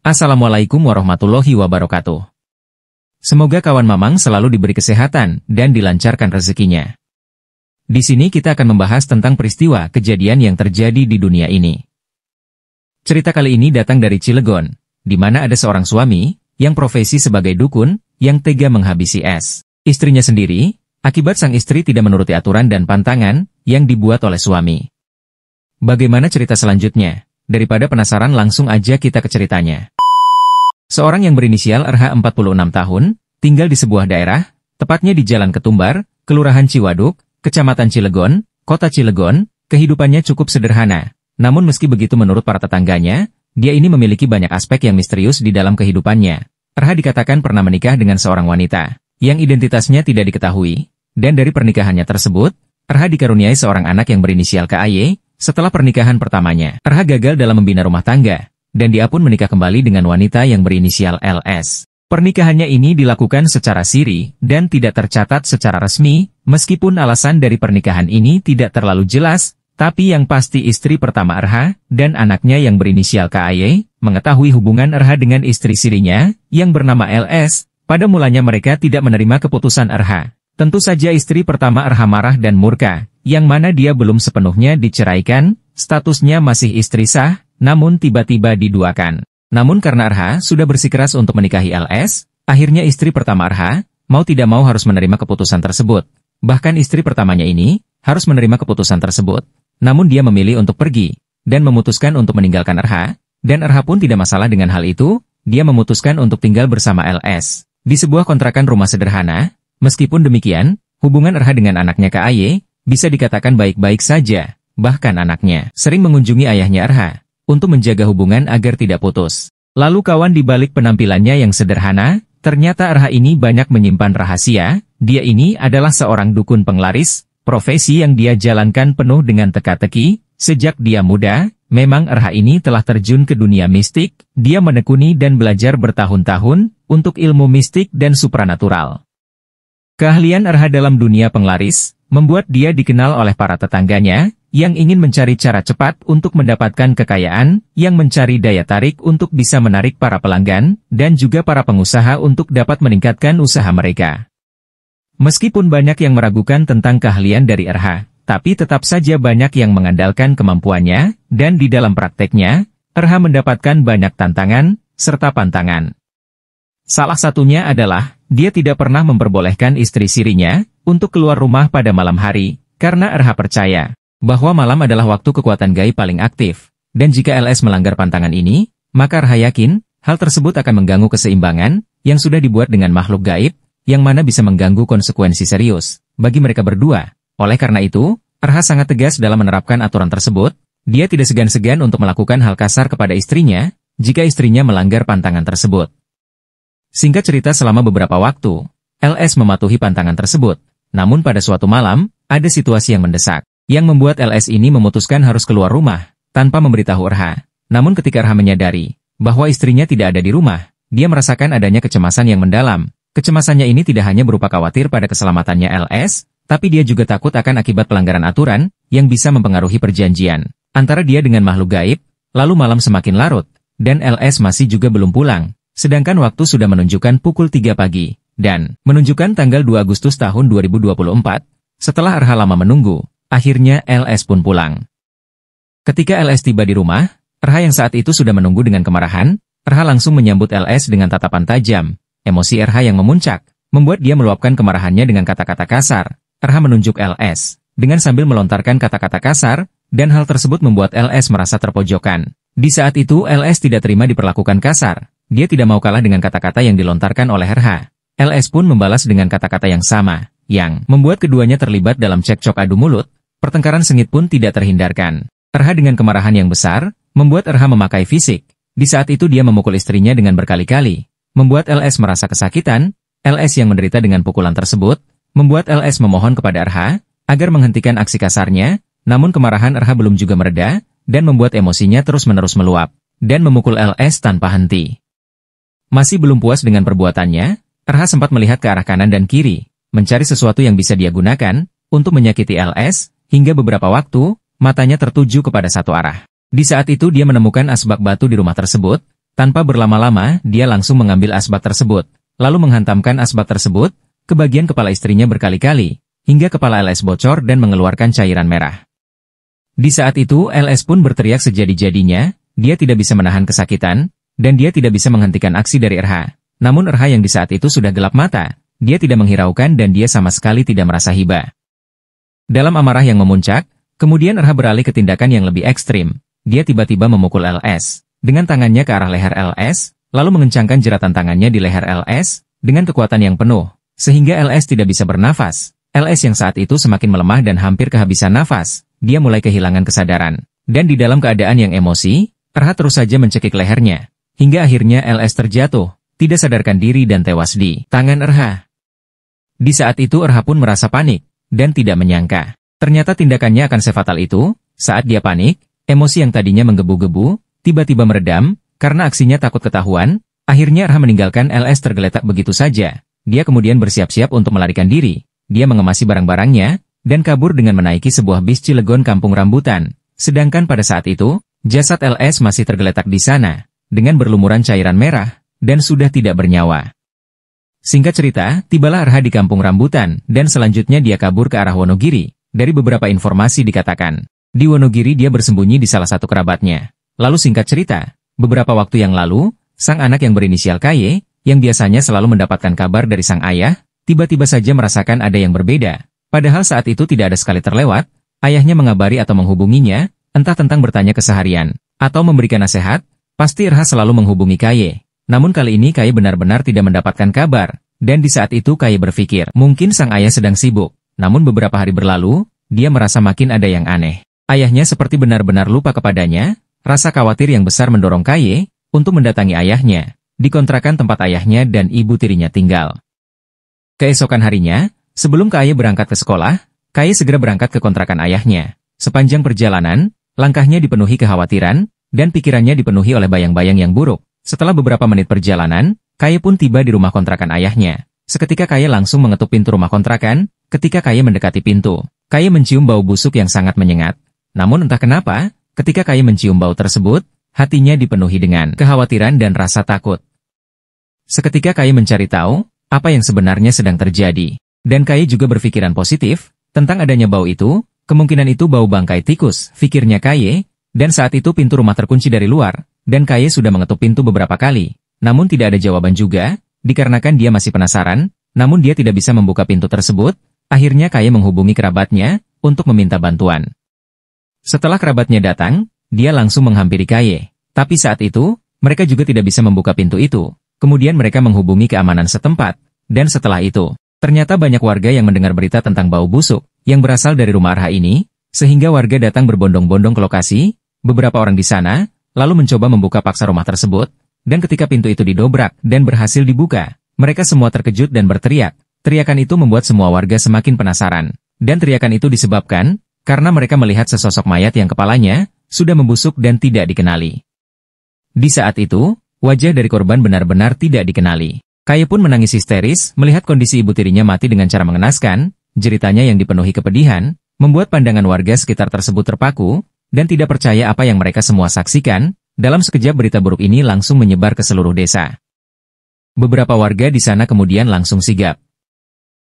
Assalamualaikum warahmatullahi wabarakatuh. Semoga kawan Mamang selalu diberi kesehatan dan dilancarkan rezekinya. Di sini kita akan membahas tentang peristiwa kejadian yang terjadi di dunia ini. Cerita kali ini datang dari Cilegon, di mana ada seorang suami yang profesi sebagai dukun yang tega menghabisi istrinya sendiri, akibat sang istri tidak menuruti aturan dan pantangan yang dibuat oleh suami. Bagaimana cerita selanjutnya? Daripada penasaran, langsung aja kita ke ceritanya. Seorang yang berinisial RH 46 tahun, tinggal di sebuah daerah, tepatnya di Jalan Ketumbar, Kelurahan Ciwaduk, Kecamatan Cilegon, Kota Cilegon. Kehidupannya cukup sederhana. Namun meski begitu menurut para tetangganya, dia ini memiliki banyak aspek yang misterius di dalam kehidupannya. RH dikatakan pernah menikah dengan seorang wanita, yang identitasnya tidak diketahui, dan dari pernikahannya tersebut, RH dikaruniai seorang anak yang berinisial KAY. Setelah pernikahan pertamanya, RH gagal dalam membina rumah tangga, dan dia pun menikah kembali dengan wanita yang berinisial LS. Pernikahannya ini dilakukan secara siri, dan tidak tercatat secara resmi, meskipun alasan dari pernikahan ini tidak terlalu jelas, tapi yang pasti istri pertama RH, dan anaknya yang berinisial KAY, mengetahui hubungan RH dengan istri sirinya, yang bernama LS. Pada mulanya mereka tidak menerima keputusan RH. Tentu saja istri pertama RH marah dan murka, yang mana dia belum sepenuhnya diceraikan, statusnya masih istri sah, namun tiba-tiba diduakan. Namun karena RH sudah bersikeras untuk menikahi LS, akhirnya istri pertama RH, mau tidak mau harus menerima keputusan tersebut. Bahkan istri pertamanya ini, harus menerima keputusan tersebut. Namun dia memilih untuk pergi, dan memutuskan untuk meninggalkan RH, dan RH pun tidak masalah dengan hal itu, dia memutuskan untuk tinggal bersama LS. Di sebuah kontrakan rumah sederhana, meskipun demikian, hubungan RH dengan anaknya KAY, bisa dikatakan baik-baik saja, bahkan anaknya sering mengunjungi ayahnya RH, untuk menjaga hubungan agar tidak putus. Lalu kawan, di balik penampilannya yang sederhana, ternyata RH ini banyak menyimpan rahasia. Dia ini adalah seorang dukun penglaris, profesi yang dia jalankan penuh dengan teka-teki. Sejak dia muda, memang RH ini telah terjun ke dunia mistik, dia menekuni dan belajar bertahun-tahun, untuk ilmu mistik dan supranatural. Keahlian RH dalam dunia penglaris, membuat dia dikenal oleh para tetangganya, yang ingin mencari cara cepat untuk mendapatkan kekayaan, yang mencari daya tarik untuk bisa menarik para pelanggan, dan juga para pengusaha untuk dapat meningkatkan usaha mereka. Meskipun banyak yang meragukan tentang keahlian dari RH, tapi tetap saja banyak yang mengandalkan kemampuannya, dan di dalam prakteknya, RH mendapatkan banyak tantangan, serta pantangan. Salah satunya adalah, dia tidak pernah memperbolehkan istri sirinya untuk keluar rumah pada malam hari, karena RH percaya bahwa malam adalah waktu kekuatan gaib paling aktif, dan jika LS melanggar pantangan ini, maka RH yakin, hal tersebut akan mengganggu keseimbangan yang sudah dibuat dengan makhluk gaib, yang mana bisa mengganggu konsekuensi serius bagi mereka berdua. Oleh karena itu, RH sangat tegas dalam menerapkan aturan tersebut. Dia tidak segan-segan untuk melakukan hal kasar kepada istrinya, jika istrinya melanggar pantangan tersebut. Singkat cerita, selama beberapa waktu, LS mematuhi pantangan tersebut. Namun pada suatu malam, ada situasi yang mendesak, yang membuat LS ini memutuskan harus keluar rumah, tanpa memberitahu RH. Namun ketika RH menyadari bahwa istrinya tidak ada di rumah, dia merasakan adanya kecemasan yang mendalam. Kecemasannya ini tidak hanya berupa khawatir pada keselamatannya LS, tapi dia juga takut akan akibat pelanggaran aturan, yang bisa mempengaruhi perjanjian antara dia dengan makhluk gaib. Lalu malam semakin larut, dan LS masih juga belum pulang. Sedangkan waktu sudah menunjukkan pukul 3 pagi, dan menunjukkan tanggal 2 Agustus tahun 2024. Setelah RH lama menunggu, akhirnya LS pun pulang. Ketika LS tiba di rumah, RH yang saat itu sudah menunggu dengan kemarahan. RH langsung menyambut LS dengan tatapan tajam. Emosi RH yang memuncak, membuat dia meluapkan kemarahannya dengan kata-kata kasar. RH menunjuk LS, dengan sambil melontarkan kata-kata kasar, dan hal tersebut membuat LS merasa terpojokan. Di saat itu LS tidak terima diperlakukan kasar. Dia tidak mau kalah dengan kata-kata yang dilontarkan oleh RH. LS pun membalas dengan kata-kata yang sama, yang membuat keduanya terlibat dalam cekcok adu mulut. Pertengkaran sengit pun tidak terhindarkan. RH dengan kemarahan yang besar, membuat RH memakai fisik. Di saat itu dia memukul istrinya dengan berkali-kali, membuat LS merasa kesakitan. LS yang menderita dengan pukulan tersebut, membuat LS memohon kepada RH, agar menghentikan aksi kasarnya. Namun kemarahan RH belum juga mereda, dan membuat emosinya terus-menerus meluap, dan memukul LS tanpa henti. Masih belum puas dengan perbuatannya, RH sempat melihat ke arah kanan dan kiri, mencari sesuatu yang bisa dia gunakan untuk menyakiti LS, hingga beberapa waktu, matanya tertuju kepada satu arah. Di saat itu dia menemukan asbak batu di rumah tersebut, Tanpa berlama-lama, dia langsung mengambil asbak tersebut, lalu menghantamkan asbak tersebut ke bagian kepala istrinya berkali-kali, hingga kepala LS bocor dan mengeluarkan cairan merah. Di saat itu, LS pun berteriak sejadi-jadinya, dia tidak bisa menahan kesakitan, dan dia tidak bisa menghentikan aksi dari RH. Namun RH yang di saat itu sudah gelap mata, dia tidak menghiraukan dan dia sama sekali tidak merasa hiba. Dalam amarah yang memuncak, kemudian RH beralih ke tindakan yang lebih ekstrim. Dia tiba-tiba memukul LS, dengan tangannya ke arah leher LS, lalu mengencangkan jeratan tangannya di leher LS, dengan kekuatan yang penuh, sehingga LS tidak bisa bernafas. LS yang saat itu semakin melemah dan hampir kehabisan nafas, dia mulai kehilangan kesadaran. Dan di dalam keadaan yang emosi, RH terus saja mencekik lehernya, hingga akhirnya LS terjatuh, tidak sadarkan diri dan tewas di tangan RH. Di saat itu RH pun merasa panik, dan tidak menyangka. Ternyata tindakannya akan sefatal itu. Saat dia panik, emosi yang tadinya menggebu-gebu, tiba-tiba meredam, karena aksinya takut ketahuan. Akhirnya RH meninggalkan LS tergeletak begitu saja. Dia kemudian bersiap-siap untuk melarikan diri. Dia mengemasi barang-barangnya, dan kabur dengan menaiki sebuah bis Cilegon Kampung Rambutan. Sedangkan pada saat itu, jasad LS masih tergeletak di sana, dengan berlumuran cairan merah, dan sudah tidak bernyawa. Singkat cerita, tibalah RH di Kampung Rambutan, dan selanjutnya dia kabur ke arah Wonogiri. Dari beberapa informasi dikatakan, di Wonogiri dia bersembunyi di salah satu kerabatnya. Lalu singkat cerita, beberapa waktu yang lalu, sang anak yang berinisial KY, yang biasanya selalu mendapatkan kabar dari sang ayah, tiba-tiba saja merasakan ada yang berbeda. Padahal saat itu tidak ada sekali terlewat, ayahnya mengabari atau menghubunginya, entah tentang bertanya keseharian, atau memberikan nasihat, pasti RH selalu menghubungi KY. Namun kali ini KY benar-benar tidak mendapatkan kabar, dan di saat itu KY berpikir, mungkin sang ayah sedang sibuk. Namun beberapa hari berlalu, dia merasa makin ada yang aneh. Ayahnya seperti benar-benar lupa kepadanya, rasa khawatir yang besar mendorong KY untuk mendatangi ayahnya, di kontrakan tempat ayahnya dan ibu tirinya tinggal. Keesokan harinya, sebelum KY berangkat ke sekolah, KY segera berangkat ke kontrakan ayahnya. Sepanjang perjalanan, langkahnya dipenuhi kekhawatiran, dan pikirannya dipenuhi oleh bayang-bayang yang buruk. Setelah beberapa menit perjalanan, KY pun tiba di rumah kontrakan ayahnya. Seketika KY langsung mengetuk pintu rumah kontrakan. Ketika KY mendekati pintu, KY mencium bau busuk yang sangat menyengat. Namun entah kenapa, ketika KY mencium bau tersebut, hatinya dipenuhi dengan kekhawatiran dan rasa takut. Seketika KY mencari tahu apa yang sebenarnya sedang terjadi. Dan KY juga berpikiran positif tentang adanya bau itu, kemungkinan itu bau bangkai tikus, pikirnya KY, dan saat itu pintu rumah terkunci dari luar, dan KY sudah mengetuk pintu beberapa kali. Namun tidak ada jawaban juga, dikarenakan dia masih penasaran, namun dia tidak bisa membuka pintu tersebut. Akhirnya KY menghubungi kerabatnya untuk meminta bantuan. Setelah kerabatnya datang, dia langsung menghampiri KY. Tapi saat itu, mereka juga tidak bisa membuka pintu itu. Kemudian mereka menghubungi keamanan setempat, dan setelah itu, ternyata banyak warga yang mendengar berita tentang bau busuk yang berasal dari rumah RH ini, sehingga warga datang berbondong-bondong ke lokasi. Beberapa orang di sana lalu mencoba membuka paksa rumah tersebut, dan ketika pintu itu didobrak dan berhasil dibuka, mereka semua terkejut dan berteriak. Teriakan itu membuat semua warga semakin penasaran, dan teriakan itu disebabkan karena mereka melihat sesosok mayat yang kepalanya sudah membusuk dan tidak dikenali. Di saat itu, wajah dari korban benar-benar tidak dikenali. KY pun menangis histeris melihat kondisi ibu tirinya mati dengan cara mengenaskan. Jeritanya yang dipenuhi kepedihan, membuat pandangan warga sekitar tersebut terpaku, dan tidak percaya apa yang mereka semua saksikan. Dalam sekejap berita buruk ini langsung menyebar ke seluruh desa. Beberapa warga di sana kemudian langsung sigap.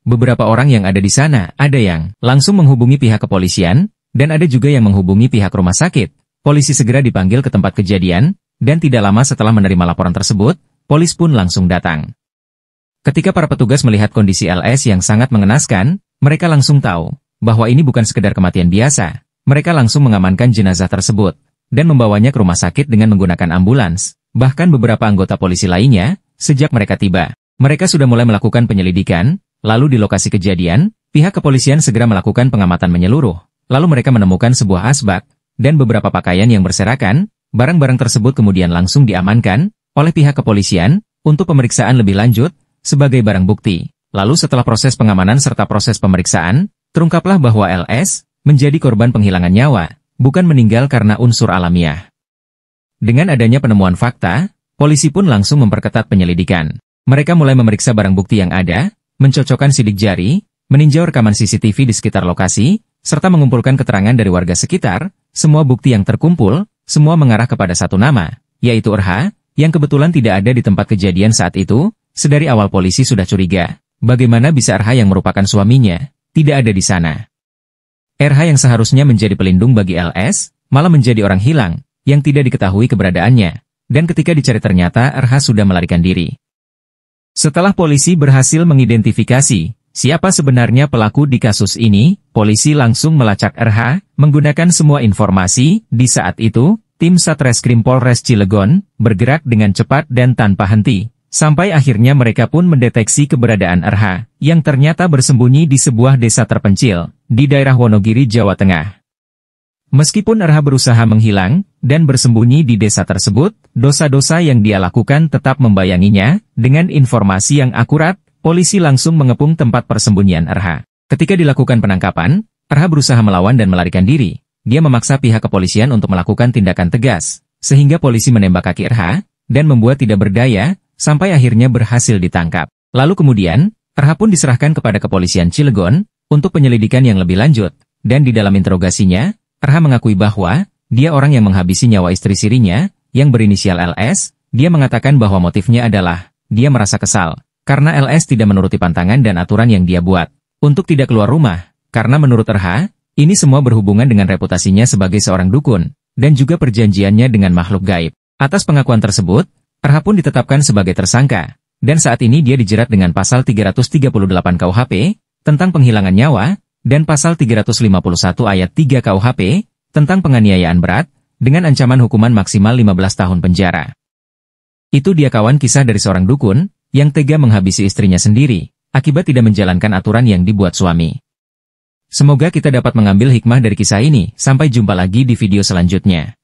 Beberapa orang yang ada di sana, ada yang langsung menghubungi pihak kepolisian, dan ada juga yang menghubungi pihak rumah sakit. Polisi segera dipanggil ke tempat kejadian, dan tidak lama setelah menerima laporan tersebut, polis pun langsung datang. Ketika para petugas melihat kondisi LS yang sangat mengenaskan, mereka langsung tahu bahwa ini bukan sekedar kematian biasa. Mereka langsung mengamankan jenazah tersebut dan membawanya ke rumah sakit dengan menggunakan ambulans. Bahkan beberapa anggota polisi lainnya, sejak mereka tiba, mereka sudah mulai melakukan penyelidikan. Lalu di lokasi kejadian, pihak kepolisian segera melakukan pengamatan menyeluruh. Lalu mereka menemukan sebuah asbak dan beberapa pakaian yang berserakan. Barang-barang tersebut kemudian langsung diamankan oleh pihak kepolisian untuk pemeriksaan lebih lanjut sebagai barang bukti. Lalu setelah proses pengamanan serta proses pemeriksaan, terungkaplah bahwa LS menjadi korban penghilangan nyawa, bukan meninggal karena unsur alamiah. Dengan adanya penemuan fakta, polisi pun langsung memperketat penyelidikan. Mereka mulai memeriksa barang bukti yang ada, mencocokkan sidik jari, meninjau rekaman CCTV di sekitar lokasi, serta mengumpulkan keterangan dari warga sekitar. Semua bukti yang terkumpul, semua mengarah kepada satu nama, yaitu RH, yang kebetulan tidak ada di tempat kejadian saat itu. Sedari awal polisi sudah curiga, bagaimana bisa RH yang merupakan suaminya tidak ada di sana. RH yang seharusnya menjadi pelindung bagi LS, malah menjadi orang hilang, yang tidak diketahui keberadaannya, dan ketika dicari ternyata RH sudah melarikan diri. Setelah polisi berhasil mengidentifikasi siapa sebenarnya pelaku di kasus ini, polisi langsung melacak RH, menggunakan semua informasi. Di saat itu, tim Satreskrim Polres Cilegon bergerak dengan cepat dan tanpa henti, sampai akhirnya mereka pun mendeteksi keberadaan RH, yang ternyata bersembunyi di sebuah desa terpencil, di daerah Wonogiri, Jawa Tengah. Meskipun RH berusaha menghilang dan bersembunyi di desa tersebut, dosa-dosa yang dia lakukan tetap membayanginya. Dengan informasi yang akurat, polisi langsung mengepung tempat persembunyian RH. Ketika dilakukan penangkapan, RH berusaha melawan dan melarikan diri. Dia memaksa pihak kepolisian untuk melakukan tindakan tegas, sehingga polisi menembak kaki RH dan membuat tidak berdaya, sampai akhirnya berhasil ditangkap. Lalu kemudian, RH pun diserahkan kepada kepolisian Cilegon untuk penyelidikan yang lebih lanjut, dan di dalam interogasinya, RH mengakui bahwa dia orang yang menghabisi nyawa istri sirinya, yang berinisial LS. Dia mengatakan bahwa motifnya adalah, dia merasa kesal, karena LS tidak menuruti pantangan dan aturan yang dia buat, untuk tidak keluar rumah, karena menurut RH, ini semua berhubungan dengan reputasinya sebagai seorang dukun, dan juga perjanjiannya dengan makhluk gaib. Atas pengakuan tersebut, RH pun ditetapkan sebagai tersangka, dan saat ini dia dijerat dengan pasal 338 KUHP, tentang penghilangan nyawa, dan pasal 351 ayat 3 KUHP, tentang penganiayaan berat, dengan ancaman hukuman maksimal 15 tahun penjara. Itu dia kawan kisah dari seorang dukun, yang tega menghabisi istrinya sendiri, akibat tidak menjalankan aturan yang dibuat suami. Semoga kita dapat mengambil hikmah dari kisah ini. Sampai jumpa lagi di video selanjutnya.